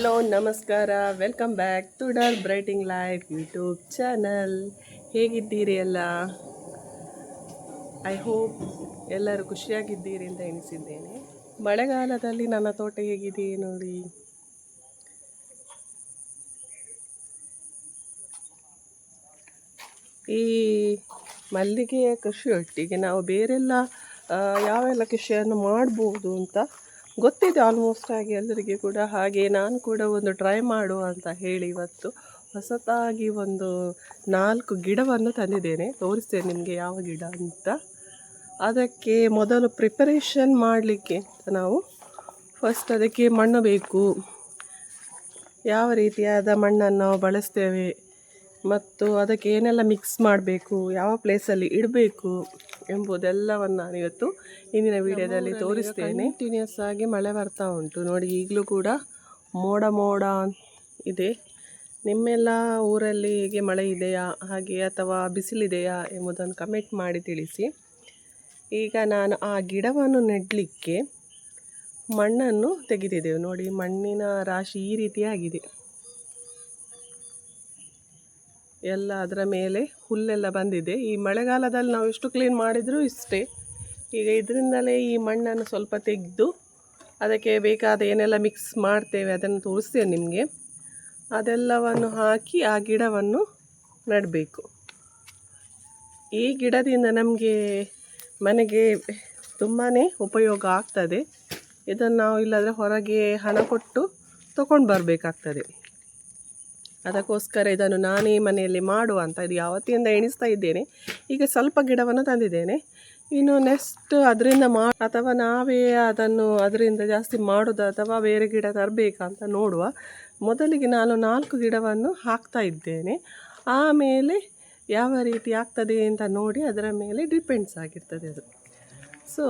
Hello ನಮಸ್ಕಾರ, welcome back to the brighting life YouTube channel. ಹೇಗಿದ್ದೀರಿ ಎಲ್ಲ? ಐ ಹೋಪ್ ಎಲ್ಲರೂ ಖುಷಿಯಾಗಿದ್ದೀರಿ ಅಂತ ಎನಿಸಿದ್ದೇನೆ. ಮಳೆಗಾಲದಲ್ಲಿ ನನ್ನ ತೋಟ ಹೇಗಿದೆ ನೋಡಿ. ಈ ಮಲ್ಲಿಗೆಯ ಕೃಷಿಯೊಟ್ಟಿಗೆ ನಾವು ಬೇರೆಲ್ಲ ಯಾವೆಲ್ಲ ಕೃಷಿಯನ್ನು ಮಾಡ್ಬೋದು ಅಂತ ಗೊತ್ತಿದೆ ಆಲ್ಮೋಸ್ಟ್ ಆಗಿ ಎಲ್ಲರಿಗೆ ಕೂಡ. ಹಾಗೆ ನಾನು ಕೂಡ ಒಂದು ಟ್ರೈ ಮಾಡುವ ಅಂತ ಹೇಳಿ ಇವತ್ತು ಹೊಸತಾಗಿ ಒಂದು 4 ಗಿಡವನ್ನು ತಂದಿದ್ದೇನೆ. ತೋರಿಸ್ತೇನೆ ನಿಮಗೆ ಯಾವ ಗಿಡ ಅಂತ. ಅದಕ್ಕೆ ಮೊದಲು ಪ್ರಿಪರೇಷನ್ ಮಾಡಲಿಕ್ಕೆ ನಾವು ಫಸ್ಟ್ ಅದಕ್ಕೆ ಮಣ್ಣು ಬೇಕು. ಯಾವ ರೀತಿಯಾದ ಮಣ್ಣನ್ನು ನಾವು ಬಳಸ್ತೇವೆ ಮತ್ತು ಅದಕ್ಕೆ ಏನೆಲ್ಲ ಮಿಕ್ಸ್ ಮಾಡಬೇಕು, ಯಾವ ಪ್ಲೇಸಲ್ಲಿ ಇಡಬೇಕು ಎಂಬುದೆಲ್ಲವನ್ನು ನಾನು ಇವತ್ತು ಇಂದಿನ ವಿಡಿಯೋದಲ್ಲಿ ತೋರಿಸ್ತೇನೆ. ಕಂಟಿನ್ಯೂಸ್ ಆಗಿ ಮಳೆ ಬರ್ತಾ ಉಂಟು ನೋಡಿ. ಈಗಲೂ ಕೂಡ ಮೋಡ ಇದೆ. ನಿಮ್ಮೆಲ್ಲ ಊರಲ್ಲಿ ಹೇಗೆ ಮಳೆ ಇದೆಯಾ ಹಾಗೆ ಅಥವಾ ಬಿಸಿಲಿದೆಯಾ ಎಂಬುದನ್ನು ಕಮೆಂಟ್ ಮಾಡಿ ತಿಳಿಸಿ. ಈಗ ನಾನು ಆ ಗಿಡವನ್ನು ನೆಡಲಿಕ್ಕೆ ಮಣ್ಣನ್ನು ತೆಗೆದಿದ್ದೇವೆ ನೋಡಿ. ಮಣ್ಣಿನ ರಾಶಿ ಈ ರೀತಿಯಾಗಿದೆ. ಎಲ್ಲ ಅದರ ಮೇಲೆ ಹುಲ್ಲೆಲ್ಲ ಬಂದಿದೆ. ಈ ಮಳೆಗಾಲದಲ್ಲಿ ನಾವು ಎಷ್ಟು ಕ್ಲೀನ್ ಮಾಡಿದರೂ ಇಷ್ಟೇ. ಈಗ ಇದರಿಂದಲೇ ಈ ಮಣ್ಣನ್ನು ಸ್ವಲ್ಪ ತೆಗೆದು ಅದಕ್ಕೆ ಬೇಕಾದ ಏನೆಲ್ಲ ಮಿಕ್ಸ್ ಮಾಡ್ತೇವೆ ಅದನ್ನು ತೋರಿಸ್ತೇನೆ ನಿಮಗೆ. ಅದೆಲ್ಲವನ್ನು ಹಾಕಿ ಆ ಗಿಡವನ್ನು ನೆಡಬೇಕು. ಈ ಗಿಡದಿಂದ ನಮಗೆ ಮನೆಗೆ ತುಂಬಾ ಉಪಯೋಗ ಆಗ್ತದೆ. ಇದನ್ನು ನಾವು ಇಲ್ಲಾದರೆ ಹೊರಗೆ ಹಣ ಕೊಟ್ಟು ತಗೊಂಡು ಬರಬೇಕಾಗ್ತದೆ. ಅದಕ್ಕೋಸ್ಕರ ಇದನ್ನು ನಾನೇ ಮನೆಯಲ್ಲಿ ಮಾಡುವ ಅಂತ ಇದು ಯಾವತ್ತಿಂದ ಎಣಿಸ್ತಾ ಇದ್ದೇನೆ. ಈಗ ಸ್ವಲ್ಪ ಗಿಡವನ್ನು ತಂದಿದ್ದೇನೆ. ಇನ್ನು ನೆಕ್ಸ್ಟ್ ಅದರಿಂದ ಅಥವಾ ನಾವೇ ಅದರಿಂದ ಜಾಸ್ತಿ ಮಾಡೋದು ಅಥವಾ ಬೇರೆ ಗಿಡ ತರಬೇಕಂತ ನೋಡುವ. ಮೊದಲಿಗೆ ನಾನು 4 ಗಿಡವನ್ನು ಹಾಕ್ತಾ ಇದ್ದೇನೆ. ಆಮೇಲೆ ಯಾವ ರೀತಿ ಆಗ್ತದೆ ಅಂತ ನೋಡಿ ಅದರ ಮೇಲೆ ಡಿಪೆಂಡ್ಸ್ ಆಗಿರ್ತದೆ ಅದು. ಸೊ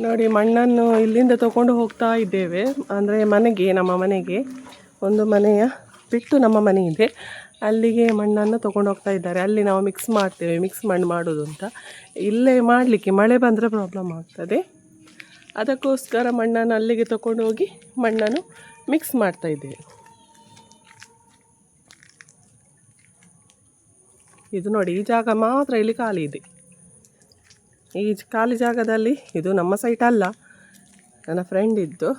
ನೋಡಿ, ಮಣ್ಣನ್ನು ಇಲ್ಲಿಂದ ತಗೊಂಡು ಹೋಗ್ತಾ ಇದ್ದೇವೆ. ಅಂದರೆ ನಮ್ಮ ಮನೆಗೆ ಒಂದು ಮನೆಯ ಬಿಟ್ಟು ನಮ್ಮ ಮನೆ ಇದೆ, ಅಲ್ಲಿಗೆ ಮಣ್ಣನ್ನು ತೊಗೊಂಡು ಹೋಗ್ತಾ ಇದ್ದಾರೆ. ಅಲ್ಲಿ ನಾವು ಮಿಕ್ಸ್ ಮಾಡ್ತೇವೆ. ಮಿಕ್ಸ್ ಮಣ್ಣು ಮಾಡೋದು ಅಂತ ಇಲ್ಲೇ ಮಾಡಲಿಕ್ಕೆ ಮಳೆ ಬಂದರೆ ಪ್ರಾಬ್ಲಮ್ ಆಗ್ತದೆ. ಅದಕ್ಕೋಸ್ಕರ ಮಣ್ಣನ್ನು ಅಲ್ಲಿಗೆ ತಗೊಂಡು ಹೋಗಿ ಮಣ್ಣನ್ನು ಮಿಕ್ಸ್ ಮಾಡ್ತಾ ಇದ್ದೇವೆ. ಇದು ನೋಡಿ, ಈ ಜಾಗ ಮಾತ್ರ ಇಲ್ಲಿ ಖಾಲಿ ಇದೆ. ಈ ಖಾಲಿ ಜಾಗದಲ್ಲಿ, ಇದು ನಮ್ಮ ಸೈಟ್ ಅಲ್ಲ, ನನ್ನ ಫ್ರೆಂಡ್ ಇದ್ದು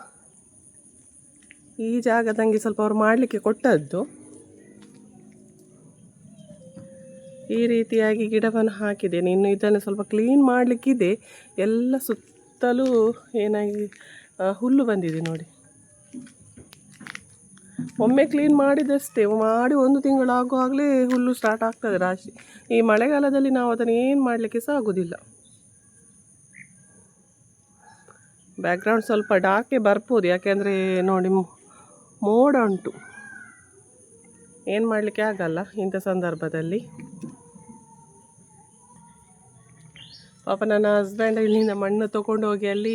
ಈ ಜಾಗ ನನಗೆ ಸ್ವಲ್ಪ ಅವ್ರು ಮಾಡಲಿಕ್ಕೆ ಕೊಟ್ಟದ್ದು. ಈ ರೀತಿಯಾಗಿ ಗಿಡವನ್ನು ಹಾಕಿದ್ದೇನೆ. ಇನ್ನು ಇದನ್ನು ಸ್ವಲ್ಪ ಕ್ಲೀನ್ ಮಾಡಲಿಕ್ಕಿದೆ. ಎಲ್ಲ ಸುತ್ತಲೂ ಏನಾಗಿ ಹುಲ್ಲು ಬಂದಿದೆ ನೋಡಿ. ಒಮ್ಮೆ ಕ್ಲೀನ್ ಮಾಡಿದಷ್ಟೇ, ಮಾಡಿ 1 ತಿಂಗಳಾಗುವಾಗಲೇ ಹುಲ್ಲು ಸ್ಟಾರ್ಟ್ ಆಗ್ತದೆ ರಾಶಿ. ಈ ಮಳೆಗಾಲದಲ್ಲಿ ನಾವು ಅದನ್ನು ಏನು ಮಾಡಲಿಕ್ಕೆ ಸಹ ಆಗೋದಿಲ್ಲ. ಬ್ಯಾಕ್ಗ್ರೌಂಡ್ ಸ್ವಲ್ಪ ಡಾರ್ಕೇ ಬರ್ಬೋದು, ಯಾಕೆಂದರೆ ನೋಡಿ ಮೋಡ ಉಂಟು. ಏನು ಮಾಡಲಿಕ್ಕೆ ಆಗಲ್ಲ ಇಂಥ ಸಂದರ್ಭದಲ್ಲಿ. ಪಾಪ ನನ್ನ ಹಸ್ಬೆಂಡ್ ಇಲ್ಲಿಂದ ಮಣ್ಣು ತೊಗೊಂಡು ಹೋಗಿ ಅಲ್ಲಿ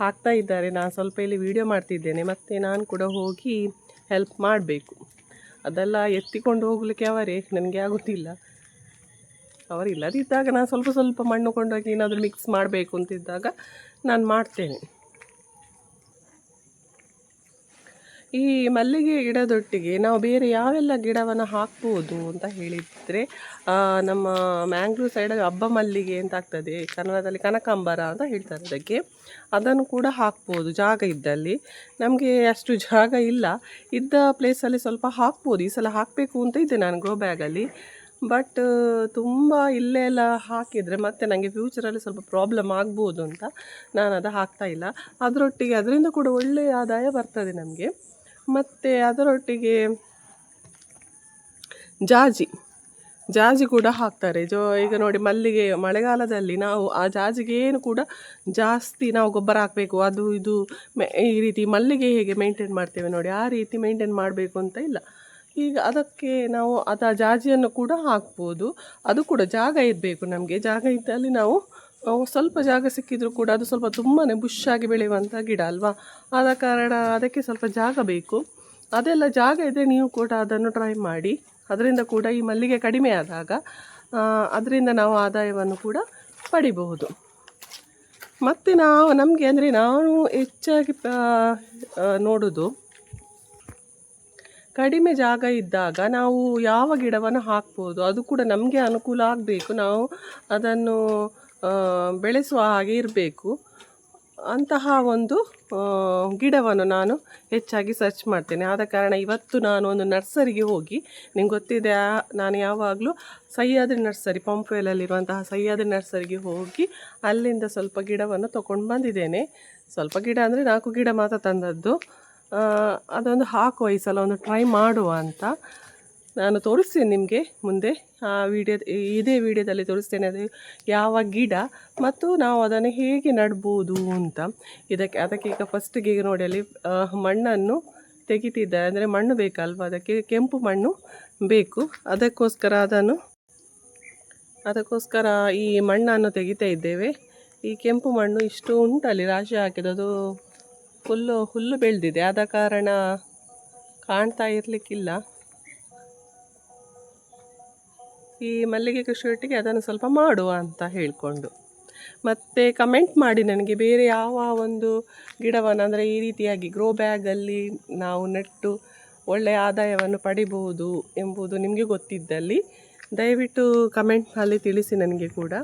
ಹಾಕ್ತಾ ಇದ್ದಾರೆ. ನಾನು ಸ್ವಲ್ಪ ಇಲ್ಲಿ ವಿಡಿಯೋ ಮಾಡ್ತಿದ್ದೇನೆ. ಮತ್ತು ನಾನು ಕೂಡ ಹೋಗಿ ಹೆಲ್ಪ್ ಮಾಡಬೇಕು. ಅದೆಲ್ಲ ಎತ್ತಿಕೊಂಡು ಹೋಗಲಿಕ್ಕೆ ಅವರೇ, ನನಗೆ ಆಗೋದಿಲ್ಲ. ಅವರಿಲ್ಲದಿದ್ದಾಗ ನಾನು ಸ್ವಲ್ಪ ಮಣ್ಣು ಕೊಂಡೋಗಿ ಏನಾದರೂ ಮಿಕ್ಸ್ ಮಾಡಬೇಕು ಅಂತಿದ್ದಾಗ ನಾನು ಮಾಡ್ತೇನೆ. ಈ ಮಲ್ಲಿಗೆ ಗಿಡದೊಟ್ಟಿಗೆ ನಾವು ಬೇರೆ ಯಾವೆಲ್ಲ ಗಿಡವನ್ನು ಹಾಕ್ಬೋದು ಅಂತ ಹೇಳಿದರೆ, ನಮ್ಮ ಮ್ಯಾಂಗ್ಳೂರ್ ಸೈಡಾಗಿ ಹಬ್ಬ ಮಲ್ಲಿಗೆ ಅಂತ ಆಗ್ತದೆ, ಕನ್ನಡದಲ್ಲಿ ಕನಕಾಂಬರ ಅಂತ ಹೇಳ್ತಾರೆ ಅದಕ್ಕೆ. ಅದನ್ನು ಕೂಡ ಹಾಕ್ಬೋದು ಜಾಗ ಇದ್ದಲ್ಲಿ. ನಮಗೆ ಅಷ್ಟು ಜಾಗ ಇಲ್ಲ, ಇದ್ದ ಪ್ಲೇಸಲ್ಲಿ ಸ್ವಲ್ಪ ಹಾಕ್ಬೋದು. ಈ ಸಲ ಹಾಕಬೇಕು ಅಂತ ಇದ್ದೆ ನಾನು ಗ್ರೋ ಬ್ಯಾಗಲ್ಲಿ. ಬಟ್ ತುಂಬ ಇಲ್ಲೇ ಎಲ್ಲ ಹಾಕಿದರೆ ಮತ್ತು ನನಗೆ ಫ್ಯೂಚರಲ್ಲಿ ಸ್ವಲ್ಪ ಪ್ರಾಬ್ಲಮ್ ಆಗ್ಬೋದು ಅಂತ ನಾನು ಅದು ಹಾಕ್ತಾಯಿಲ್ಲ. ಅದರೊಟ್ಟಿಗೆ ಅದರಿಂದ ಕೂಡ ಒಳ್ಳೆಯ ಆದಾಯ ಬರ್ತದೆ ನಮಗೆ. ಮತ್ತು ಅದರೊಟ್ಟಿಗೆ ಜಾಜಿ ಕೂಡ ಹಾಕ್ತಾರೆ. ಈಗ ನೋಡಿ, ಮಲ್ಲಿಗೆ ಮಳೆಗಾಲದಲ್ಲಿ ನಾವು ಆ ಜಾಜಿಗೆ ಏನು ಕೂಡ ಜಾಸ್ತಿ ನಾವು ಗೊಬ್ಬರ ಹಾಕಬೇಕು ಅದು ಇದು ಈ ರೀತಿ ಮಲ್ಲಿಗೆ ಹೇಗೆ ಮೇಂಟೈನ್ ಮಾಡ್ತೇವೆ ನೋಡಿ, ಆ ರೀತಿ ಮೇಂಟೈನ್ ಮಾಡಬೇಕು ಅಂತ ಇಲ್ಲ. ಈಗ ಅದಕ್ಕೆ ನಾವು ಜಾಜಿಯನ್ನು ಕೂಡ ಹಾಕ್ಬೋದು. ಅದು ಕೂಡ ಜಾಗ ಇರಬೇಕು ನಮಗೆ. ಜಾಗ ಇದ್ದಲ್ಲಿ ನಾವು ಸ್ವಲ್ಪ ಜಾಗ ಸಿಕ್ಕಿದರೂ ಕೂಡ ಅದು ಸ್ವಲ್ಪ ತುಂಬಾ ಬುಷಾಗಿ ಬೆಳೆಯುವಂಥ ಗಿಡ ಅಲ್ವಾ. ಆದ ಕಾರಣ ಅದಕ್ಕೆ ಸ್ವಲ್ಪ ಜಾಗ ಬೇಕು. ಅದೆಲ್ಲ ಜಾಗ ಇದ್ದರೆ ನೀವು ಕೂಡ ಅದನ್ನು ಟ್ರೈ ಮಾಡಿ. ಅದರಿಂದ ಕೂಡ ಈ ಮಲ್ಲಿಗೆ ಕಡಿಮೆ ಆದಾಗ ಅದರಿಂದ ನಾವು ಆದಾಯವನ್ನು ಕೂಡ ಪಡಿಬಹುದು. ಮತ್ತು ನಮಗೆ ಅಂದರೆ ನಾನು ಹೆಚ್ಚಾಗಿ ನೋಡೋದು, ಕಡಿಮೆ ಜಾಗ ಇದ್ದಾಗ ನಾವು ಯಾವ ಗಿಡವನ್ನು ಹಾಕ್ಬೋದು, ಅದು ಕೂಡ ನಮಗೆ ಅನುಕೂಲ ಆಗಬೇಕು, ನಾವು ಅದನ್ನು ಬೆಳೆಸುವ ಹಾಗೆ ಇರಬೇಕು. ಅಂತಹ ಒಂದು ಗಿಡವನ್ನು ನಾನು ಹೆಚ್ಚಾಗಿ ಸರ್ಚ್ ಮಾಡ್ತೇನೆ. ಆದ ಕಾರಣ ಇವತ್ತು ನಾನು ಒಂದು ನರ್ಸರಿಗೆ ಹೋಗಿ, ನಿಮ್ಗೆ ಗೊತ್ತಿದೆ ನಾನು ಯಾವಾಗಲೂ ಸಹ್ಯಾದ್ರಿ ನರ್ಸರಿ, ಪಂಪ್ವೆಲಲ್ಲಿರುವಂತಹ ಸಹ್ಯಾದ್ರಿ ನರ್ಸರಿಗೆ ಹೋಗಿ ಅಲ್ಲಿಂದ ಸ್ವಲ್ಪ ಗಿಡವನ್ನು ತೊಗೊಂಡು ಬಂದಿದ್ದೇನೆ. ಸ್ವಲ್ಪ ಗಿಡ ಅಂದರೆ 4 ಗಿಡ ಮಾತ್ರ ತಂದದ್ದು. ಅದೊಂದು ಹಾಕುವ, ಈ ಸಲ ಒಂದು ಟ್ರೈ ಮಾಡುವ ಅಂತ ನಾನು ತೋರಿಸ್ತೇನೆ ನಿಮಗೆ ಮುಂದೆ. ಇದೇ ವಿಡಿಯೋದಲ್ಲಿ ತೋರಿಸ್ತೇನೆ ಅದು ಯಾವ ಗಿಡ ಮತ್ತು ನಾವು ಅದನ್ನು ಹೇಗೆ ನಡ್ಬೋದು ಅಂತ. ಅದಕ್ಕೆ ಈಗ ಫಸ್ಟಿಗೆ ನೋಡಿ ಅಲ್ಲಿ ಮಣ್ಣನ್ನು ತೆಗಿತಿದ್ದಾರೆ, ಅಂದರೆ ಮಣ್ಣು ಬೇಕಲ್ವ, ಅದಕ್ಕೆ ಕೆಂಪು ಮಣ್ಣು ಬೇಕು. ಅದಕ್ಕೋಸ್ಕರ ಈ ಮಣ್ಣನ್ನು ತೆಗಿತಾ ಇದ್ದೇವೆ. ಈ ಕೆಂಪು ಮಣ್ಣು ಇಷ್ಟು ಉಂಟಲ್ಲಿ ರಾಶಿ ಹಾಕಿದ್ದು, ಅದು ಹುಲ್ಲು ಬೆಳೆದಿದೆ, ಆದ ಕಾರಣ ಕಾಣ್ತಾ ಇರಲಿಕ್ಕಿಲ್ಲ. ಈ ಮಲ್ಲಿಗೆ ಕೃಷಿ ಒಟ್ಟಿಗೆ ಅದನ್ನು ಸ್ವಲ್ಪ ಮಾಡುವ ಅಂತ ಹೇಳಿಕೊಂಡು. ಮತ್ತು ಕಮೆಂಟ್ ಮಾಡಿ ನನಗೆ ಬೇರೆ ಯಾವ ಒಂದು ಗಿಡವನ್ನು, ಅಂದರೆ ಈ ರೀತಿಯಾಗಿ ಗ್ರೋ ಬ್ಯಾಗಲ್ಲಿ ನಾವು ನೆಟ್ಟು ಒಳ್ಳೆಯ ಆದಾಯವನ್ನು ಪಡಿಬಹುದು ಎಂಬುದು ನಿಮಗೆ ಗೊತ್ತಿದ್ದಲ್ಲಿ ದಯವಿಟ್ಟು ಕಮೆಂಟ್ನಲ್ಲಿ ತಿಳಿಸಿ. ನನಗೆ ಕೂಡ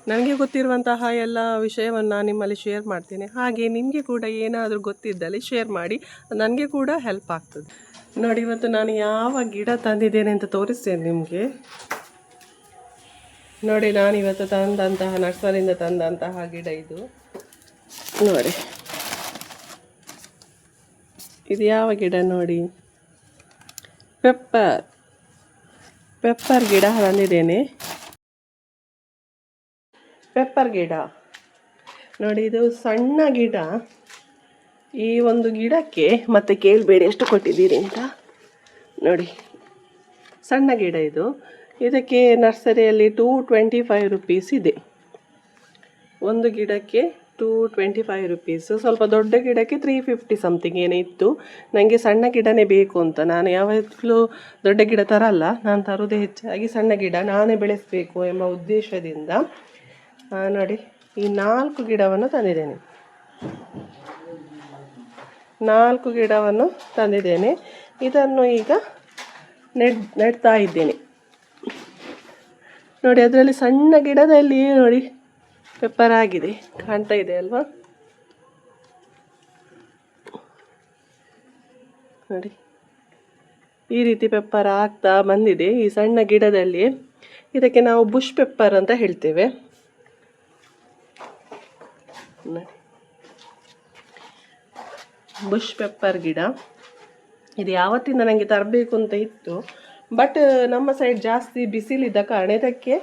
ನನಗೆ ಗೊತ್ತಿರುವಂತಹ ಎಲ್ಲ ವಿಷಯವನ್ನು ನಾನು ನಿಮ್ಮಲ್ಲಿ ಶೇರ್ ಮಾಡ್ತೇನೆ. ಹಾಗೆ ನಿಮಗೆ ಕೂಡ ಏನಾದರೂ ಗೊತ್ತಿದ್ದಲ್ಲಿ ಶೇರ್ ಮಾಡಿ, ನನಗೆ ಕೂಡ ಹೆಲ್ಪ್ ಆಗ್ತದೆ. ನೋಡಿ, ಇವತ್ತು ನಾನು ಯಾವ ಗಿಡ ತಂದಿದ್ದೇನೆ ಅಂತ ತೋರಿಸ್ತೇನೆ ನಿಮಗೆ. ನೋಡಿ, ನಾನಿವತ್ತು ತಂದಂತಹ ನರ್ಸರಿಯಿಂದ ತಂದಂತಹ ಗಿಡ ಇದು. ನೋಡಿ, ಇದು ಯಾವ ಗಿಡ ನೋಡಿ, ಪೆಪ್ಪರ್ ಗಿಡ ತಂದಿದ್ದೇನೆ. ಪೆಪ್ಪರ್ ಗಿಡ ನೋಡಿ, ಇದು ಸಣ್ಣ ಗಿಡ. ಈ ಒಂದು ಗಿಡಕ್ಕೆ ಮತ್ತೆ ಕೇಳಬೇಡಿ ಎಷ್ಟು ಕೊಟ್ಟಿದ್ದೀರಿ ಅಂತ. ನೋಡಿ, ಸಣ್ಣ ಗಿಡ ಇದು. ಇದಕ್ಕೆ ನರ್ಸರಿಯಲ್ಲಿ 225 ರುಪೀಸ್ ಇದೆ. ಒಂದು ಗಿಡಕ್ಕೆ 225 ರುಪೀಸ್. ಸ್ವಲ್ಪ ದೊಡ್ಡ ಗಿಡಕ್ಕೆ 350 ಸಮಥಿಂಗ್ ಏನೋ ಇತ್ತು. ನನಗೆ ಸಣ್ಣ ಗಿಡನೇ ಬೇಕು ಅಂತ, ನಾನು ಯಾವಾಗಲೂ ದೊಡ್ಡ ಗಿಡ ತರಲ್ಲ, ನಾನು ತರೋದೇ ಹೆಚ್ಚಾಗಿ ಸಣ್ಣ ಗಿಡ ನಾನೇ ಬೆಳೆಸಬೇಕು ಎಂಬ ಉದ್ದೇಶದಿಂದ. ನೋಡಿ, ಈ 4 ಗಿಡವನ್ನು ತಂದಿದ್ದೇನೆ. 4 ಗಿಡವನ್ನು ತಂದಿದ್ದೇನೆ. ಇದನ್ನು ಈಗ ನೆಡ್ತಾ ಇದ್ದೇನೆ. ನೋಡಿ, ಅದರಲ್ಲಿ ಸಣ್ಣ ಗಿಡದಲ್ಲಿ ನೋಡಿ ಪೆಪ್ಪರ್ ಆಗಿದೆ, ಕಾಣ್ತಾ ಇದೆ ಅಲ್ವಾ? ನೋಡಿ, ಈ ರೀತಿ ಪೆಪ್ಪರ್ ಆಗ್ತಾ ಬಂದಿದೆ ಈ ಸಣ್ಣ ಗಿಡದಲ್ಲಿ. ಇದಕ್ಕೆ ನಾವು ಬುಷ್ ಪೆಪ್ಪರ್ ಅಂತ ಹೇಳ್ತೇವೆ. ಬುಷ್ ಪೆಪ್ಪರ್ ಗಿಡ ಇದು ಯಾವತ್ತಿಂದ ನನಗೆ ತರಬೇಕು ಅಂತ ಇತ್ತು. ಬಟ್ ನಮ್ಮ ಸೈಡ್ ಜಾಸ್ತಿ ಬಿಸಿಲಿದ್ದ ಕಾರಣ ಇದಕ್ಕೆ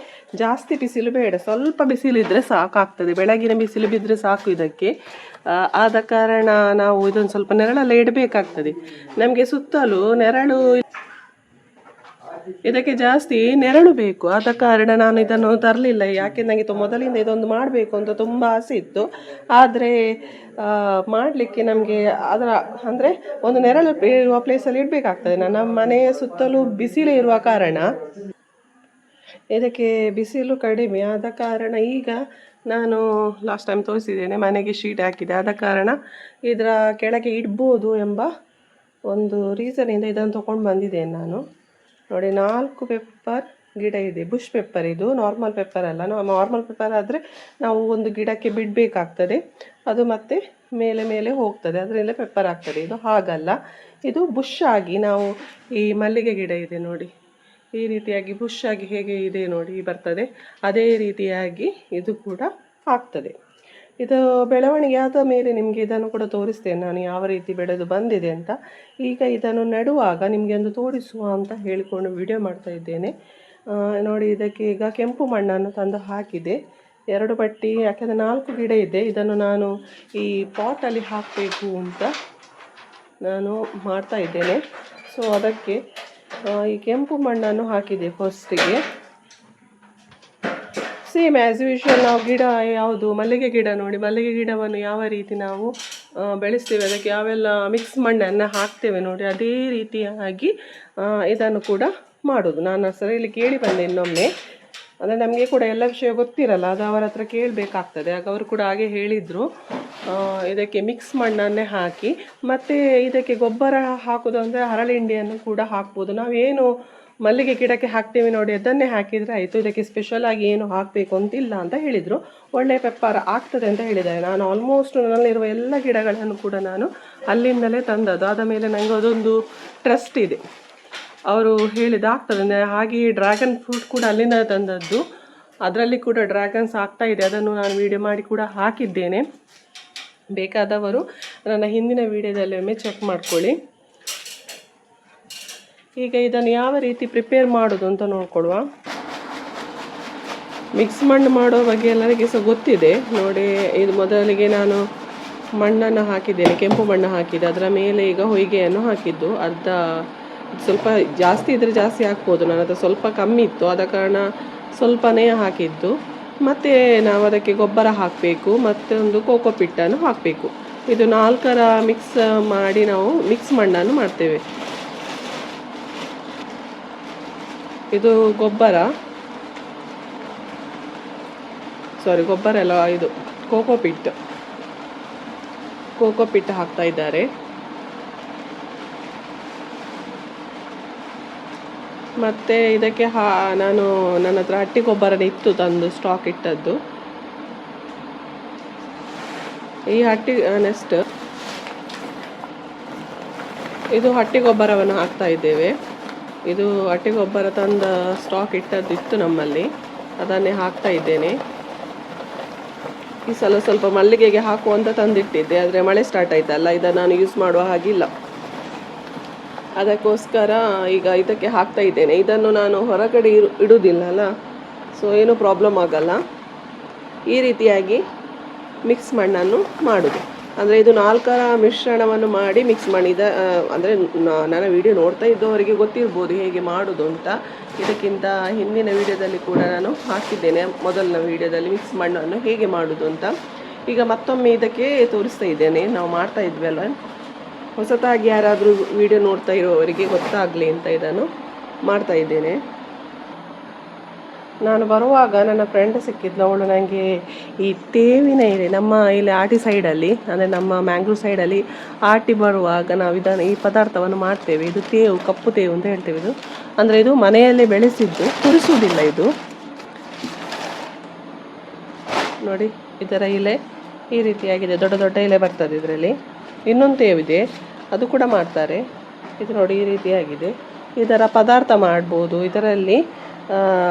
ಜಾಸ್ತಿ ಬಿಸಿಲು ಬೇಡ, ಸ್ವಲ್ಪ ಬಿಸಿಲಿದ್ರೆ ಸಾಕಾಗ್ತದೆ. ಬೆಳಗಿನ ಬಿಸಿಲು ಬಿದ್ದರೆ ಸಾಕು ಇದಕ್ಕೆ. ಆದ ಕಾರಣ ನಾವು ಇದನ್ನು ಸ್ವಲ್ಪ ನೆರಳಲ್ಲಿ ಇಡಬೇಕಾಗ್ತದೆ. ನಮಗೆ ಸುತ್ತಲೂ ನೆರಳು, ಇದಕ್ಕೆ ಜಾಸ್ತಿ ನೆರಳು ಬೇಕು. ಆದ ಕಾರಣ ನಾನು ಇದನ್ನು ತರಲಿಲ್ಲ. ಯಾಕೆ ನನಗೆ ಮೊದಲಿಂದ ಇದೊಂದು ಮಾಡಬೇಕು ಅಂತ ತುಂಬ ಆಸೆ ಇತ್ತು. ಆದರೆ ಮಾಡಲಿಕ್ಕೆ ನಮಗೆ ಅದರ ಅಂದರೆ ಒಂದು ನೆರಳು ಇರುವ ಪ್ಲೇಸಲ್ಲಿ ಇಡಬೇಕಾಗ್ತದೆ. ನನ್ನ ಮನೆಯ ಸುತ್ತಲೂ ಬಿಸಿಲೇ ಇರುವ ಕಾರಣ ಇದಕ್ಕೆ ಬಿಸಿಲು ಕಡಿಮೆ. ಆದ ಕಾರಣ ಈಗ ನಾನು ಲಾಸ್ಟ್ ಟೈಮ್ ತೋರಿಸಿದ್ದೇನೆ, ಮನೆಗೆ ಶೀಟ್ ಹಾಕಿದೆ. ಆದ ಕಾರಣ ಇದರ ಕೆಳಗೆ ಇಡ್ಬೋದು ಎಂಬ ಒಂದು ರೀಸನಿಂದ ಇದನ್ನು ತೊಗೊಂಡು ಬಂದಿದ್ದೇನೆ ನಾನು. ನೋಡಿ, 4 ಪೆಪ್ಪರ್ ಗಿಡ ಇದೆ. ಬುಷ್ ಪೆಪ್ಪರ್ ಇದು, ನಾರ್ಮಲ್ ಪೆಪ್ಪರ್ ಅಲ್ಲ. ನಾರ್ಮಲ್ ಪೆಪ್ಪರ್ ಆದರೆ ನಾವು ಒಂದು ಗಿಡಕ್ಕೆ ಬಿಡಬೇಕಾಗ್ತದೆ, ಅದು ಮತ್ತೆ ಮೇಲೆ ಹೋಗ್ತದೆ, ಅದರಲ್ಲೇ ಪೆಪ್ಪರ್ ಆಗ್ತದೆ. ಇದು ಹಾಗಲ್ಲ, ಇದು ಬುಷ್ ಆಗಿ ನಾವು ಈ ಮಲ್ಲಿಗೆ ಗಿಡ ಇದೆ ನೋಡಿ, ಈ ರೀತಿಯಾಗಿ ಬುಷ್ ಆಗಿ ಹೇಗೆ ಇದೆ ನೋಡಿ ಬರ್ತದೆ, ಅದೇ ರೀತಿಯಾಗಿ ಇದು ಕೂಡ ಆಗ್ತದೆ. ಇದು ಬೆಳವಣಿಗೆ ಆದ ಮೇಲೆ ನಿಮಗೆ ಇದನ್ನು ಕೂಡ ತೋರಿಸ್ತೇನೆ ನಾನು ಯಾವ ರೀತಿ ಬೆಳೆದು ಬಂದಿದೆ ಅಂತ. ಈಗ ಇದನ್ನು ನೆಡುವಾಗ ನಿಮಗೆ ಒಂದು ತೋರಿಸುವ ಅಂತ ಹೇಳಿಕೊಂಡು ವಿಡಿಯೋ ಮಾಡ್ತಾ ಇದ್ದೇನೆ. ನೋಡಿ, ಇದಕ್ಕೆ ಈಗ ಕೆಂಪು ಮಣ್ಣನ್ನು ತಂದು ಹಾಕಿದೆ 2 ಬಟ್ಟಿ, ಯಾಕೆಂದರೆ 4 ಗಿಡ ಇದೆ. ಇದನ್ನು ನಾನು ಈ ಪಾಟಲ್ಲಿ ಹಾಕಬೇಕು ಅಂತ ನಾನು ಮಾಡ್ತಾ ಇದ್ದೇನೆ. ಸೊ ಅದಕ್ಕೆ ಈ ಕೆಂಪು ಮಣ್ಣನ್ನು ಹಾಕಿದೆ ಫಸ್ಟಿಗೆ. ಸೇಮ್ ಆ್ಯಸ್ ಯೂಶ್ವಲ್ ನಾವು ಗಿಡ ಯಾವುದು ಮಲ್ಲಿಗೆ ಗಿಡ ನೋಡಿ, ಮಲ್ಲಿಗೆ ಗಿಡವನ್ನು ಯಾವ ರೀತಿ ನಾವು ಬೆಳೆಸ್ತೇವೆ, ಅದಕ್ಕೆ ಯಾವೆಲ್ಲ ಮಿಕ್ಸ್ ಮಣ್ಣನ್ನು ಹಾಕ್ತೇವೆ ನೋಡಿ, ಅದೇ ರೀತಿಯಾಗಿ ಇದನ್ನು ಕೂಡ ಮಾಡೋದು. ನಾನು ನರ್ಸರಿಯಲ್ಲಿ ಕೇಳಿ ಬಂದೆ ಇನ್ನೊಮ್ಮೆ. ಅಂದರೆ ನಮಗೆ ಕೂಡ ಎಲ್ಲ ವಿಷಯ ಗೊತ್ತಿರಲ್ಲ, ಅದು ಅವರ ಹತ್ರ ಕೇಳಬೇಕಾಗ್ತದೆ. ಆಗ ಅವರು ಕೂಡ ಹಾಗೆ ಹೇಳಿದರು, ಇದಕ್ಕೆ ಮಿಕ್ಸ್ ಮಣ್ಣನ್ನೇ ಹಾಕಿ ಮತ್ತು ಇದಕ್ಕೆ ಗೊಬ್ಬರ ಹಾಕೋದು ಅಂದರೆ ಹರಳಿಂಡಿಯನ್ನು ಕೂಡ ಹಾಕ್ಬೋದು. ನಾವೇನು ಮಲ್ಲಿಗೆ ಗಿಡಕ್ಕೆ ಹಾಕ್ತೀವಿ ನೋಡಿ ಅದನ್ನೇ ಹಾಕಿದರೆ ಆಯಿತು, ಇದಕ್ಕೆ ಸ್ಪೆಷಲ್ ಆಗಿ ಏನು ಹಾಕಬೇಕು ಅಂತಿಲ್ಲ ಅಂತ ಹೇಳಿದರು. ಒಳ್ಳೆಯ ಪೆಪ್ಪರ್ ಆಗ್ತದೆ ಅಂತ ಹೇಳಿದ್ದಾರೆ. ನಾನು ಆಲ್ಮೋಸ್ಟ್ ನನ್ನಲ್ಲಿರುವ ಎಲ್ಲ ಗಿಡಗಳನ್ನು ಕೂಡ ನಾನು ಅಲ್ಲಿಂದಲೇ ತಂದದ್ದು. ಆದ ಮೇಲೆ ನನಗೆ ಅದೊಂದು ಟ್ರಸ್ಟ್ ಇದೆ, ಅವರು ಹೇಳಿದಾಗ್ತದೆ. ಹಾಗೆಯೇ ಡ್ರ್ಯಾಗನ್ ಫ್ರೂಟ್ ಕೂಡ ಅಲ್ಲಿಂದ ತಂದದ್ದು, ಅದರಲ್ಲಿ ಕೂಡ ಡ್ರ್ಯಾಗನ್ಸ್ ಆಗ್ತಾ ಇದೆ. ಅದನ್ನು ನಾನು ವಿಡಿಯೋ ಮಾಡಿ ಕೂಡ ಹಾಕಿದ್ದೇನೆ. ಬೇಕಾದವರು ನನ್ನ ಹಿಂದಿನ ವಿಡಿಯೋದಲ್ಲಿ ಒಮ್ಮೆ ಚೆಕ್ ಮಾಡ್ಕೊಳ್ಳಿ. ಈಗ ಇದನ್ನು ಯಾವ ರೀತಿ ಪ್ರಿಪೇರ್ ಮಾಡೋದು ಅಂತ ನೋಡ್ಕೊಡುವ. ಮಿಕ್ಸ್ ಮಣ್ಣು ಮಾಡೋ ಬಗ್ಗೆ ಎಲ್ಲರಿಗೆ ಸಹ ಗೊತ್ತಿದೆ ನೋಡಿ. ಇದು ಮೊದಲಿಗೆ ನಾನು ಮಣ್ಣನ್ನು ಹಾಕಿದ್ದೇನೆ, ಕೆಂಪು ಮಣ್ಣು ಹಾಕಿದ್ದೆ. ಅದರ ಮೇಲೆ ಈಗ ಹೊಯ್ಗೆಯನ್ನು ಹಾಕಿದ್ದು. ಅರ್ಧ ಸ್ವಲ್ಪ ಜಾಸ್ತಿ ಇದ್ದರೆ ಜಾಸ್ತಿ ಹಾಕ್ಬೋದು, ನನ್ನ ಹತ್ರ ಸ್ವಲ್ಪ ಕಮ್ಮಿ ಇತ್ತು, ಆದ ಕಾರಣ ಸ್ವಲ್ಪನೇ ಹಾಕಿದ್ದು. ಮತ್ತು ನಾವು ಅದಕ್ಕೆ ಗೊಬ್ಬರ ಹಾಕಬೇಕು, ಮತ್ತು ಒಂದು ಕೋಕೋಪಿಟ್ಟನ್ನು ಹಾಕಬೇಕು. ಇದು 4ರ ಮಿಕ್ಸ್ ಮಾಡಿ ನಾವು ಮಿಕ್ಸ್ ಮಣ್ಣನ್ನು ಮಾಡ್ತೇವೆ. ಇದು ಗೊಬ್ಬರ ಅಲ್ಲ, ಇದು ಕೋಕೋಪಿಟ್ ಹಾಕ್ತಾ ಇದ್ದಾರೆ. ಮತ್ತು ಇದಕ್ಕೆ ನಾನು ನನ್ನ ಹತ್ರ ಹಟ್ಟಿ ಗೊಬ್ಬರನೇ ಇತ್ತು ತಂದು ಸ್ಟಾಕ್ ಇಟ್ಟದ್ದು. ಈ ನೆಕ್ಸ್ಟ್ ಇದು ಹಟ್ಟಿ ಗೊಬ್ಬರವನ್ನು ಹಾಕ್ತಾ ಇದ್ದೇವೆ. ಇದು ಹಟ್ಟಿ ಗೊಬ್ಬರ ತಂದ ಸ್ಟಾಕ್ ಇಟ್ಟದ್ದು ಇತ್ತು ನಮ್ಮಲ್ಲಿ, ಅದನ್ನೇ ಹಾಕ್ತಾ ಇದ್ದೇನೆ. ಈ ಸಲ ಸ್ವಲ್ಪ ಮಲ್ಲಿಗೆಗೆ ಹಾಕುವಂತ ತಂದಿಟ್ಟಿದ್ದೆ, ಆದರೆ ಮಳೆ ಸ್ಟಾರ್ಟ್ ಆಯ್ತಲ್ಲ, ಇದನ್ನು ನಾನು ಯೂಸ್ ಮಾಡುವ ಹಾಗಿಲ್ಲ. ಅದಕ್ಕೋಸ್ಕರ ಈಗ ಇದಕ್ಕೆ ಹಾಕ್ತಾ ಇದ್ದೇನೆ. ಇದನ್ನು ನಾನು ಹೊರಗಡೆ ಇಡುವುದಿಲ್ಲ ಅಲ್ಲ, ಸೊ ಏನೂ ಪ್ರಾಬ್ಲಮ್ ಆಗಲ್ಲ. ಈ ರೀತಿಯಾಗಿ ಮಿಕ್ಸ್ ಮಣ್ಣನ್ನು ಮಾಡೋದು. ಅಂದರೆ ಇದು 4ರ ಮಿಶ್ರಣವನ್ನು ಮಾಡಿ ಮಿಕ್ಸ್ ಮಾಡಿ ಅಂದರೆ ನನ್ನ ವಿಡಿಯೋ ನೋಡ್ತಾ ಇದ್ದವರಿಗೆ ಗೊತ್ತಿರ್ಬೋದು ಹೇಗೆ ಮಾಡೋದು ಅಂತ. ಇದಕ್ಕಿಂತ ಹಿಂದಿನ ವಿಡಿಯೋದಲ್ಲಿ ಕೂಡ ನಾನು ಹಾಕಿದ್ದೇನೆ, ಮೊದಲಿನ ವಿಡಿಯೋದಲ್ಲಿ ಮಿಕ್ಸ್ ಮಣ್ಣನ್ನು ಹೇಗೆ ಮಾಡೋದು ಅಂತ. ಈಗ ಮತ್ತೊಮ್ಮೆ ಇದಕ್ಕೆ ತೋರಿಸ್ತಾ ಇದ್ದೇನೆ, ನಾವು ಮಾಡ್ತಾ ಇದ್ವಿ ಅಲ್ಲ. ಹೊಸತಾಗಿ ಯಾರಾದರೂ ವಿಡಿಯೋ ನೋಡ್ತಾ ಇರೋವರಿಗೆ ಗೊತ್ತಾಗಲಿ ಅಂತ ಇದನ್ನು ಮಾಡ್ತಾ ಇದ್ದೇನೆ. ನಾನು ಬರುವಾಗ ನನ್ನ ಫ್ರೆಂಡ್ ಸಿಕ್ಕಿದ್ಲು. ಅವಳು ನನಗೆ ಈ ತೇವಿನ ಎಲೆ, ನಮ್ಮ ಇಲ್ಲಿ ಆಟಿ ಸೈಡಲ್ಲಿ ಅಂದರೆ ನಮ್ಮ ಮ್ಯಾಂಗ್ಳೂರ್ ಸೈಡಲ್ಲಿ ಆಟಿ ಬರುವಾಗ ನಾವು ಈ ಪದಾರ್ಥವನ್ನು ಮಾಡ್ತೇವೆ. ಇದು ತೇವು, ಕಪ್ಪು ತೇವು ಅಂತ ಹೇಳ್ತೇವೆ. ಇದು ಅಂದರೆ ಇದು ಮನೆಯಲ್ಲೇ ಬೆಳೆಸಿದ್ದು, ತುರಿಸುವುದಿಲ್ಲ. ಇದು ನೋಡಿ, ಇದರ ಎಲೆ ಈ ರೀತಿಯಾಗಿದೆ, ದೊಡ್ಡ ದೊಡ್ಡ ಎಲೆ ಬರ್ತದೆ ಇದರಲ್ಲಿ. ಇನ್ನೊಂದು ತೇವಿದೆ, ಅದು ಕೂಡ ಮಾಡ್ತಾರೆ. ಇದು ನೋಡಿ ಈ ರೀತಿಯಾಗಿದೆ. ಇದರ ಪದಾರ್ಥ ಮಾಡ್ಬೋದು. ಇದರಲ್ಲಿ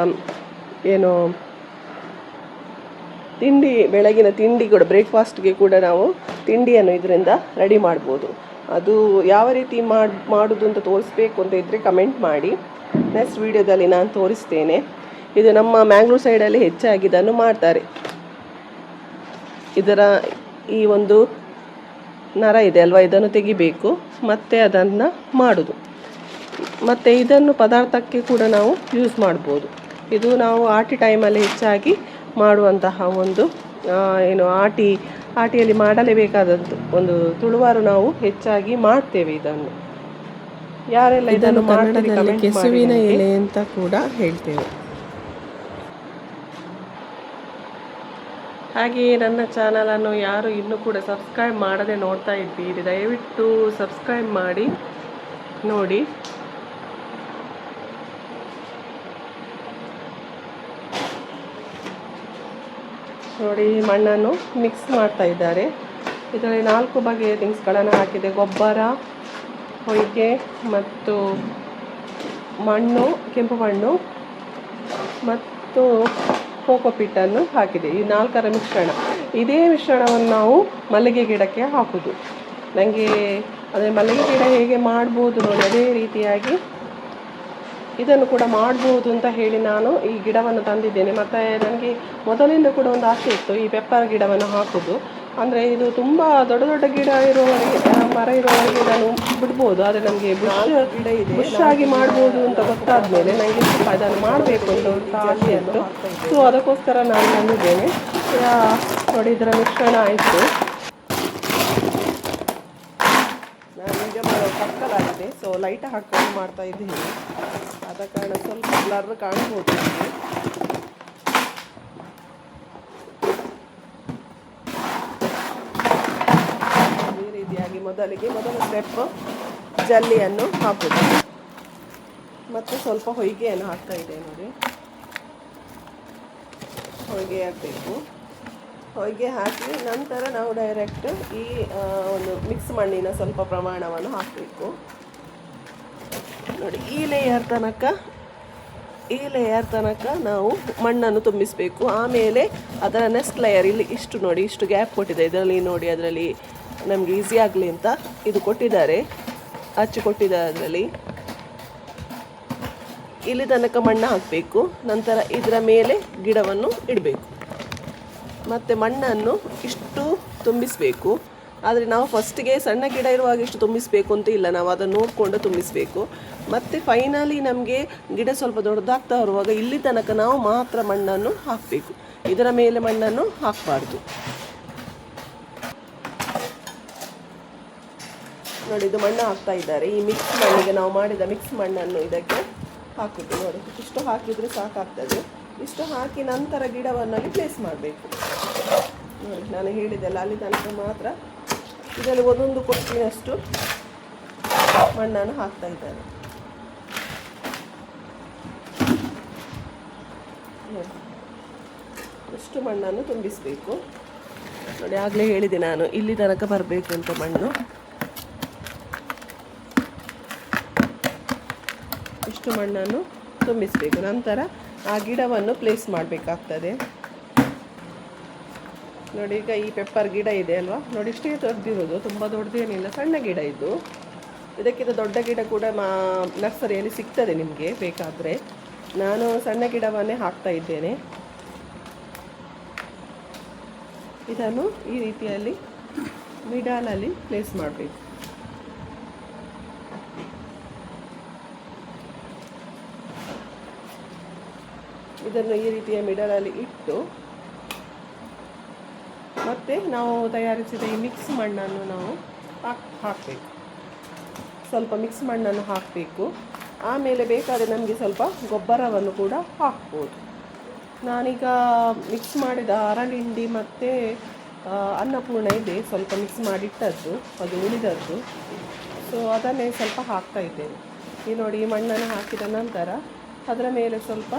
ಏನು ತಿಂಡಿ, ಬೆಳಗಿನ ತಿಂಡಿ ಕೂಡ, ಬ್ರೇಕ್ಫಾಸ್ಟ್ಗೆ ಕೂಡ ನಾವು ತಿಂಡಿಯನ್ನು ಇದರಿಂದ ರೆಡಿ ಮಾಡ್ಬೋದು. ಅದು ಯಾವ ರೀತಿ ಮಾಡೋದು ಅಂತ ತೋರಿಸ್ಬೇಕು ಅಂತ ಇದ್ದರೆ ಕಮೆಂಟ್ ಮಾಡಿ, ನೆಕ್ಸ್ಟ್ ವಿಡಿಯೋದಲ್ಲಿ ನಾನು ತೋರಿಸ್ತೇನೆ. ಇದು ನಮ್ಮ ಮ್ಯಾಂಗ್ಳೂರ್ ಸೈಡಲ್ಲಿ ಹೆಚ್ಚಾಗಿ ಇದನ್ನು ಮಾಡ್ತಾರೆ. ಇದರ ಈ ಒಂದು ನರ ಇದೆ ಅಲ್ವಾ, ಇದನ್ನು ತೆಗಿಬೇಕು, ಮತ್ತು ಅದನ್ನು ಮಾಡೋದು. ಮತ್ತು ಇದನ್ನು ಪದಾರ್ಥಕ್ಕೆ ಕೂಡ ನಾವು ಯೂಸ್ ಮಾಡ್ಬೋದು. ಇದು ನಾವು ಆಟಿ ಟೈಮಲ್ಲಿ ಹೆಚ್ಚಾಗಿ ಮಾಡುವಂತಹ ಒಂದು ಏನು ಆಟಿಯಲ್ಲಿ ಮಾಡಲೇಬೇಕಾದದ್ದು ಒಂದು ತುಳುವಾರು ನಾವು ಹೆಚ್ಚಾಗಿ ಮಾಡ್ತೇವೆ. ಇದನ್ನು ಯಾರೆಲ್ಲ ಇದನ್ನು ಕನ್ನಡದಲ್ಲಿ ಕೆಸುವಿನ ಎಲೆ ಅಂತ ಕೂಡ ಹೇಳ್ತೇವೆ. ಹಾಗೆಯೇ ನನ್ನ ಚಾನಲನ್ನು ಯಾರು ಇನ್ನೂ ಕೂಡ ಸಬ್ಸ್ಕ್ರೈಬ್ ಮಾಡದೆ ನೋಡ್ತಾ ಇದ್ದೀರಿ, ದಯವಿಟ್ಟು ಸಬ್ಸ್ಕ್ರೈಬ್ ಮಾಡಿ ನೋಡಿ. ನೋಡಿ, ಮಣ್ಣನ್ನು ಮಿಕ್ಸ್ ಮಾಡ್ತಾ ಇದ್ದಾರೆ. ಇದರಲ್ಲಿ 4 ಬಗೆಯ ಥಿಂಗ್ಸ್ಗಳನ್ನು ಹಾಕಿದೆ. ಗೊಬ್ಬರ, ಹೊಯ್ಗೆ ಮತ್ತು ಮಣ್ಣು, ಕೆಂಪು ಮಣ್ಣು ಮತ್ತು ಕೋಕೋಪಿಟ್ಟನ್ನು ಹಾಕಿದೆ. ಈ 4ರ ಮಿಶ್ರಣ. ಇದೇ ಮಿಶ್ರಣವನ್ನು ನಾವು ಮಲ್ಲಿಗೆ ಗಿಡಕ್ಕೆ ಹಾಕೋದು. ನನಗೆ ಅಂದರೆ ಮಲ್ಲಿಗೆ ಗಿಡ ಹೇಗೆ ಮಾಡ್ಬೋದು ನೋಡಿ, ಅದೇ ರೀತಿಯಾಗಿ ಇದನ್ನು ಕೂಡ ಮಾಡ್ಬೋದು ಅಂತ ಹೇಳಿ ನಾನು ಈ ಗಿಡವನ್ನು ತಂದಿದ್ದೇನೆ. ಮತ್ತು ನನಗೆ ಮೊದಲಿಂದ ಕೂಡ ಒಂದು ಆಸೆ ಇತ್ತು ಈ ಪೆಪ್ಪರ್ ಗಿಡವನ್ನು ಹಾಕೋದು. ಅಂದರೆ ಇದು ತುಂಬ ದೊಡ್ಡ ದೊಡ್ಡ ಗಿಡ ಇರುವವರಿಗೆ, ಮರ ಇರುವವರಿಗೆ ನಾನು ಬಿಡ್ಬೋದು, ಆದರೆ ನನಗೆ ಬುಷ್ ಆಗಿ ಮಾಡ್ಬೋದು ಅಂತ ಗೊತ್ತಾದ ಮೇಲೆ ನನಗೆ ಸ್ವಲ್ಪ ಅದನ್ನು ಮಾಡಬೇಕು ಅಂತ ಒಂದು ಆಸೆ ಇತ್ತು. ಸೊ ಅದಕ್ಕೋಸ್ಕರ ನಾನು ತಂದಿದ್ದೇನೆ. ನೋಡಿ, ಇದರ ಮಿಶ್ರಣ ಆಯಿತು. ನಾನು ವಿಡಿಯೋ ಮಾಡೋ ಕತ್ತಲಾಗಿದೆ, ಸೊ ಲೈಟ್ ಹಾಕೊಂಡು ಮಾಡ್ತಾ ಇದ್ದೀನಿ. ಆದ ಕಾರಣ ಸ್ವಲ್ಪ ಬ್ಲರ್ ಕಾಣ್ಬೋದು. ಮೊದಲ ಸ್ಟೆಪ್ ಜಲ್ಲಿಯನ್ನು ಹಾಕೋದು. ಮತ್ತು ಸ್ವಲ್ಪ ಹೊಯ್ಗೆಯನ್ನು ಹಾಕ್ತಾ ಇದೆ ನೋಡಿ. ಹೊಯ್ಗೆ ಹಾಕಬೇಕು. ಹೊಯ್ಗೆ ಹಾಕಿ ನಂತರ ನಾವು ಡೈರೆಕ್ಟ್ ಈ ಒಂದು ಮಿಕ್ಸ್ ಮಣ್ಣಿನ ಸ್ವಲ್ಪ ಪ್ರಮಾಣವನ್ನು ಹಾಕಬೇಕು ನೋಡಿ. ಈ ಲೇಯರ್ ತನಕ ನಾವು ಮಣ್ಣನ್ನು ತುಂಬಿಸಬೇಕು. ಆಮೇಲೆ ಅದರ ನೆಕ್ಸ್ಟ್ ಲೇಯರ್ ಇಲ್ಲಿ ಇಷ್ಟು ನೋಡಿ, ಇಷ್ಟು ಗ್ಯಾಪ್ ಕೊಟ್ಟಿದೆ ಇದರಲ್ಲಿ ನೋಡಿ. ಅದರಲ್ಲಿ ನಮಗೆ ಈಸಿ ಆಗಲಿ ಅಂತ ಇದು ಕೊಟ್ಟಿದ್ದಾರೆ, ಅಚ್ಚು ಕೊಟ್ಟಿದ್ದಾರೆ. ಅದರಲ್ಲಿ ಇಲ್ಲಿ ತನಕ ಮಣ್ಣು ಹಾಕಬೇಕು. ನಂತರ ಇದರ ಮೇಲೆ ಗಿಡವನ್ನು ಇಡಬೇಕು. ಮತ್ತು ಮಣ್ಣನ್ನು ಇಷ್ಟು ತುಂಬಿಸಬೇಕು. ಆದರೆ ನಾವು ಫಸ್ಟಿಗೆ ಸಣ್ಣ ಗಿಡ ಇರುವಾಗ ಇಷ್ಟು ತುಂಬಿಸಬೇಕು ಅಂತ ಇಲ್ಲ, ನಾವು ಅದನ್ನು ನೋಡಿಕೊಂಡು ತುಂಬಿಸಬೇಕು. ಮತ್ತು ಫೈನಲಿ ನಮಗೆ ಗಿಡ ಸ್ವಲ್ಪ ದೊಡ್ಡದಾಗ್ತಾ ಬರುವಾಗ ಇಲ್ಲಿ ತನಕ ನಾವು ಮಾತ್ರ ಮಣ್ಣನ್ನು ಹಾಕಬೇಕು. ಇದರ ಮೇಲೆ ಮಣ್ಣನ್ನು ಹಾಕಬಾರ್ದು ನೋಡಿ. ಇದು ಮಣ್ಣು ಹಾಕ್ತಾ ಇದ್ದಾರೆ. ಈ ಮಿಕ್ಸ್ ಮಣ್ಣಿಗೆ ನಾವು ಮಾಡಿದ ಮಿಕ್ಸ್ ಮಣ್ಣನ್ನು ಇದಕ್ಕೆ ಹಾಕಬೇಕು ನೋಡಿ. ಇಷ್ಟು ಹಾಕಿದರೆ ಸಾಕಾಗ್ತದೆ. ಇಷ್ಟು ಹಾಕಿ ನಂತರ ಗಿಡವನ್ನು ಅಲ್ಲಿ ಪ್ಲೇಸ್ ಮಾಡಬೇಕು ನೋಡಿ. ನಾನು ಹೇಳಿದೆಲ್ಲ ಅಲ್ಲಿ ತನಕ ಮಾತ್ರ. ಇದರಲ್ಲಿ ಒಂದೊಂದು ಕೊಟ್ಟಿನಷ್ಟು ಮಣ್ಣನ್ನು ಹಾಕ್ತಾ ಇದ್ದಾರೆ ಇಷ್ಟು ಮಣ್ಣನ್ನು ತುಂಬಿಸಬೇಕು ನೋಡಿ. ಆಗಲೇ ಹೇಳಿದೆ ನಾನು, ಇಲ್ಲಿ ತನಕ ಬರಬೇಕು ಅಂತ ಮಣ್ಣು. ಇಷ್ಟು ಮಣ್ಣನ್ನು ತುಂಬಿಸಬೇಕು. ನಂತರ ಆ ಗಿಡವನ್ನು ಪ್ಲೇಸ್ ಮಾಡಬೇಕಾಗ್ತದೆ ನೋಡಿ. ಈಗ ಈ ಪೆಪ್ಪರ್ ಗಿಡ ಇದೆ ಅಲ್ವಾ ನೋಡಿ, ಇಷ್ಟೇ ದೊಡ್ಡದಿರೋದು, ತುಂಬ ದೊಡ್ಡದೇನಿಲ್ಲ, ಸಣ್ಣ ಗಿಡ ಇದು. ಇದಕ್ಕಿಂತ ದೊಡ್ಡ ಗಿಡ ಕೂಡ ನರ್ಸರಿಯಲ್ಲಿ ಸಿಗ್ತದೆ ನಿಮಗೆ ಬೇಕಾದರೆ. ನಾನು ಸಣ್ಣ ಗಿಡವನ್ನೇ ಹಾಕ್ತಾ ಇದ್ದೇನೆ. ಇದನ್ನು ಈ ರೀತಿಯಲ್ಲಿ ಮಿಡಲಲ್ಲಿ ಪ್ಲೇಸ್ ಮಾಡಬೇಕು. ಇದನ್ನು ಈ ರೀತಿಯ ಮಿಡಲಲ್ಲಿ ಇಟ್ಟು ಮತ್ತು ನಾವು ತಯಾರಿಸಿದ ಈ ಮಿಕ್ಸ್ ಮಣ್ಣನ್ನು ನಾವು ಹಾಕಬೇಕು. ಸ್ವಲ್ಪ ಮಿಕ್ಸ್ ಮಣ್ಣನ್ನು ಹಾಕಬೇಕು. ಆಮೇಲೆ ಬೇಕಾದರೆ ನಮಗೆ ಸ್ವಲ್ಪ ಗೊಬ್ಬರವನ್ನು ಕೂಡ ಹಾಕ್ಬೋದು. ನಾನೀಗ ಮಿಕ್ಸ್ ಮಾಡಿದ ಅರಳಿಂಡಿ ಮತ್ತು ಅನ್ನಪೂರ್ಣ ಇದೆ, ಸ್ವಲ್ಪ ಮಿಕ್ಸ್ ಮಾಡಿಟ್ಟದ್ದು, ಅದು ಉಳಿದದ್ದು. ಸೊ ಅದನ್ನೇ ಸ್ವಲ್ಪ ಹಾಕ್ತಾ ಇದ್ದೇನೆ. ಈ ನೋಡಿ, ಈ ಮಣ್ಣನ್ನು ಹಾಕಿದ ನಂತರ ಅದರ ಮೇಲೆ ಸ್ವಲ್ಪ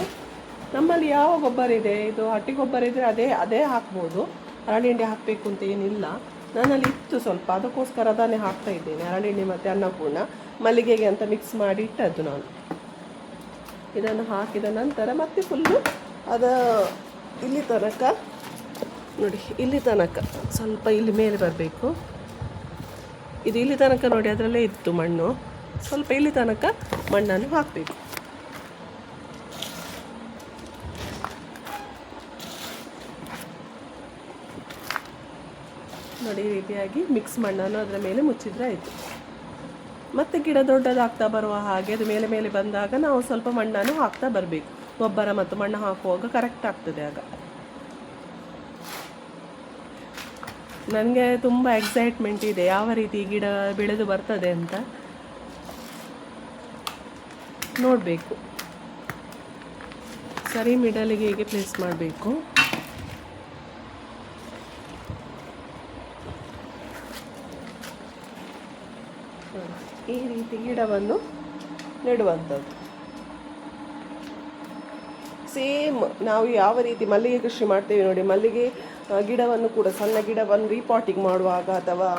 ನಮ್ಮಲ್ಲಿ ಯಾವ ಗೊಬ್ಬರ ಇದೆ, ಇದು ಹಟ್ಟಿ ಗೊಬ್ಬರ ಇದ್ದರೆ ಅದೇ ಹಾಕ್ಬೋದು. ಅರಳಿಂಡಿ ಹಾಕಬೇಕು ಅಂತ ಏನಿಲ್ಲ. ನನ್ನಲ್ಲಿ ಇತ್ತು ಸ್ವಲ್ಪ, ಅದಕ್ಕೋಸ್ಕರ ಅದನ್ನೇ ಹಾಕ್ತಾ ಇದ್ದೇನೆ. ಅರಳಿಂಡಿ ಮತ್ತು ಅನ್ನಪೂರ್ಣ ಮಲ್ಲಿಗೆಗೆ ಅಂತ ಮಿಕ್ಸ್ ಮಾಡಿ ಇಟ್ಟದ್ದು ನಾನು. ಇದನ್ನು ಹಾಕಿದ ನಂತರ ಮತ್ತೆ ಫುಲ್ಲು ಇಲ್ಲಿ ತನಕ ನೋಡಿ, ಇಲ್ಲಿ ತನಕ ಸ್ವಲ್ಪ ಇಲ್ಲಿ ಮೇಲೆ ಬರಬೇಕು. ಇದು ಇಲ್ಲಿ ತನಕ ನೋಡಿ, ಅದರಲ್ಲೇ ಇತ್ತು ಮಣ್ಣು. ಸ್ವಲ್ಪ ಇಲ್ಲಿ ತನಕ ಮಣ್ಣನ್ನು ಹಾಕಬೇಕು. ನೋಡಿ, ಈ ರೀತಿಯಾಗಿ ಮಿಕ್ಸ್ ಮಣ್ಣನ್ನು ಅದರ ಮೇಲೆ ಮುಚ್ಚಿದ್ರೆ ಆಯಿತು. ಮತ್ತು ಗಿಡ ದೊಡ್ಡದಾಗ್ತಾ ಬರುವ ಹಾಗೆ ಅದು ಮೇಲೆ ಮೇಲೆ ಬಂದಾಗ ನಾವು ಸ್ವಲ್ಪ ಮಣ್ಣನ್ನು ಹಾಕ್ತಾ ಬರಬೇಕು. ಗೊಬ್ಬರ ಮತ್ತು ಮಣ್ಣು ಹಾಕುವಾಗ ಕರೆಕ್ಟ್ ಆಗ್ತದೆ. ಆಗ ನನಗೆ ತುಂಬ ಎಕ್ಸೈಟ್ಮೆಂಟ್ ಇದೆ, ಯಾವ ರೀತಿ ಗಿಡ ಬೆಳೆದು ಬರ್ತದೆ ಅಂತ ನೋಡಬೇಕು. ಸರಿ ಮಿಡಲಿಗೆ ಹೇಗೆ ಪ್ಲೇಸ್ ಮಾಡಬೇಕು. ಈ ರೀತಿ ಗಿಡವನ್ನು ನೆಡುವಂಥದ್ದು. ಸೇಮ್ ನಾವು ಯಾವ ರೀತಿ ಮಲ್ಲಿಗೆ ಕೃಷಿ ಮಾಡ್ತೇವೆ ನೋಡಿ, ಮಲ್ಲಿಗೆ ಗಿಡವನ್ನು ಕೂಡ ಸಣ್ಣ ಗಿಡವನ್ನು ರೀಪಾಟಿಂಗ್ ಮಾಡುವಾಗ ಅಥವಾ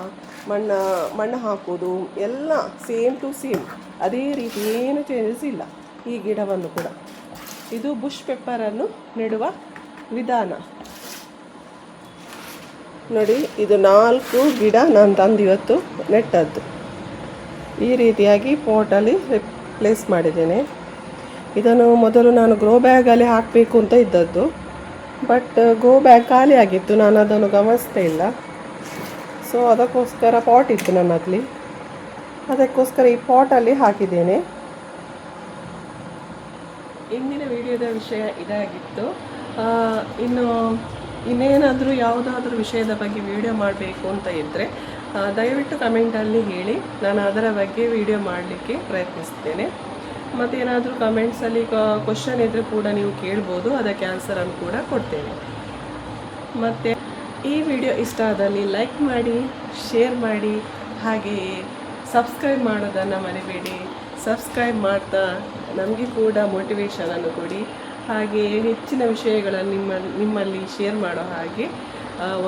ಮಣ್ಣು ಹಾಕೋದು ಎಲ್ಲ ಸೇಮ್ ಟು ಸೇಮ್ ಅದೇ ರೀತಿ, ಏನು ಚೇಂಜಸ್ ಇಲ್ಲ. ಈ ಗಿಡವನ್ನು ಕೂಡ ಇದು ಬುಷ್ ಪೆಪ್ಪರನ್ನು ನೆಡುವ ವಿಧಾನ ನೋಡಿ. ಇದು 4 ಗಿಡ ನಾನು ತಂದು ಇವತ್ತು ನೆಟ್ಟದ್ದು. ಈ ರೀತಿಯಾಗಿ ಪೋಟಲ್ಲಿ ಪ್ಲೇಸ್ ಮಾಡಿದ್ದೇನೆ. ಇದನ್ನು ಮೊದಲು ನಾನು ಗ್ರೋ ಬ್ಯಾಗಲ್ಲಿ ಹಾಕಬೇಕು ಅಂತ ಇದ್ದದ್ದು, ಬಟ್ ಗ್ರೋ ಬ್ಯಾಗ್ ಖಾಲಿ ಆಗಿತ್ತು, ನಾನು ಅದನ್ನು ಗಮನಿಸ್ತಾ ಇಲ್ಲ. ಸೊ ಅದಕ್ಕೋಸ್ಕರ ಪಾಟ್ ಇತ್ತು ನನ್ನಲ್ಲಿ, ಅದಕ್ಕೋಸ್ಕರ ಈ ಪಾಟಲ್ಲಿ ಹಾಕಿದ್ದೇನೆ. ಇಂದಿನ ವಿಡಿಯೋದ ವಿಷಯ ಇದಾಗಿತ್ತು. ಇನ್ನೇನಾದರೂ ಯಾವುದಾದ್ರೂ ವಿಷಯದ ಬಗ್ಗೆ ವಿಡಿಯೋ ಮಾಡಬೇಕು ಅಂತ ಇದ್ದರೆ ದಯವಿಟ್ಟು ಕಮೆಂಟಲ್ಲಿ ಹೇಳಿ, ನಾನು ಅದರ ಬಗ್ಗೆ ವಿಡಿಯೋ ಮಾಡಲಿಕ್ಕೆ ಪ್ರಯತ್ನಿಸ್ತೇನೆ. ಮತ್ತು ಏನಾದರೂ ಕಮೆಂಟ್ಸಲ್ಲಿ ಕ್ವಶನ್ ಇದ್ದರೆ ಕೂಡ ನೀವು ಕೇಳ್ಬೋದು, ಅದಕ್ಕೆ ಆನ್ಸರನ್ನು ಕೂಡ ಕೊಡ್ತೇನೆ. ಮತ್ತು ಈ ವಿಡಿಯೋ ಇಷ್ಟ ಆದಲ್ಲಿ ಲೈಕ್ ಮಾಡಿ, ಶೇರ್ ಮಾಡಿ, ಹಾಗೆಯೇ ಸಬ್ಸ್ಕ್ರೈಬ್ ಮಾಡೋದನ್ನು ಮರಿಬೇಡಿ. ಸಬ್ಸ್ಕ್ರೈಬ್ ಮಾಡ್ತಾ ನಮಗೆ ಕೂಡ ಮೋಟಿವೇಶನನ್ನು ಕೊಡಿ. ಹಾಗೆಯೇ ಹೆಚ್ಚಿನ ವಿಷಯಗಳನ್ನು ನಿಮ್ಮಲ್ಲಿ ಶೇರ್ ಮಾಡೋ ಹಾಗೆ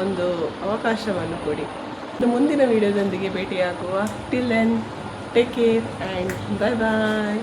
ಒಂದು ಅವಕಾಶವನ್ನು ಕೊಡಿ. ಮುಂದಿನ ವಿಡಿಯೋದೊಂದಿಗೆ ಭೇಟಿಯಾಗುವ. Till then take care and bye bye.